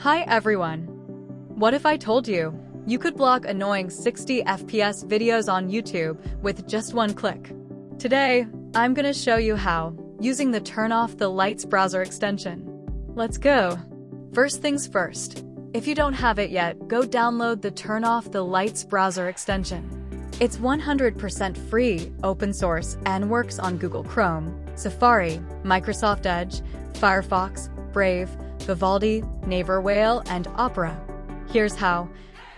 Hi everyone! What if I told you you could block annoying 60 FPS videos on YouTube with just one click? Today, I'm gonna show you how, using the Turn Off the Lights browser extension. Let's go! First things first, if you don't have it yet, go download the Turn Off the Lights browser extension. It's 100% free, open source, and works on Google Chrome, Safari, Microsoft Edge, FIREFOX, Brave, Vivaldi, Naver Whale, and Opera. Here's how.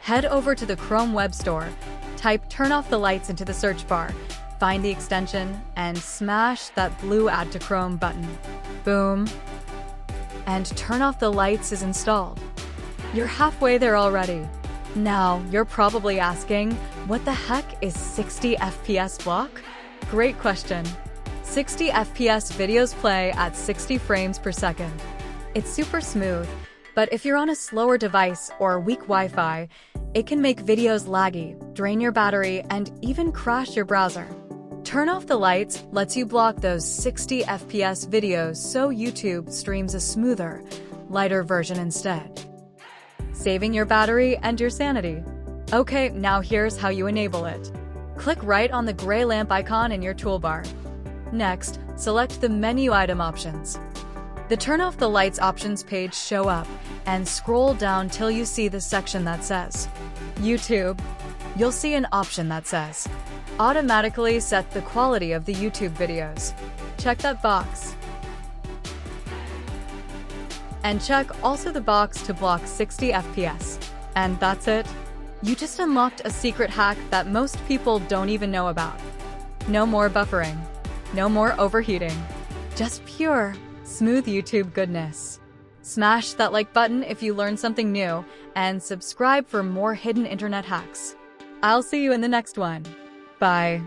Head over to the Chrome Web Store, type Turn Off the Lights into the search bar, find the extension, and smash that blue Add to Chrome button. Boom. And Turn Off the Lights is installed. You're halfway there already. Now, you're probably asking, what the heck is 60 FPS block? Great question. 60 FPS videos play at 60 frames per second. It's super smooth, but if you're on a slower device or weak Wi-Fi, it can make videos laggy, drain your battery, and even crash your browser. Turn Off the Lights lets you block those 60 FPS videos so YouTube streams a smoother, lighter version instead, saving your battery and your sanity. Okay, now here's how you enable it. Click right on the gray lamp icon in your toolbar. Next, select the menu item options. The Turn Off the Lights options page show up, and scroll down till you see the section that says YouTube. You'll see an option that says automatically set the quality of the YouTube videos. Check that box. And check also the box to block 60 FPS. And that's it. You just unlocked a secret hack that most people don't even know about. No more buffering. No more overheating. Just pure, smooth YouTube goodness. Smash that like button if you learned something new, and subscribe for more hidden internet hacks. I'll see you in the next one. Bye.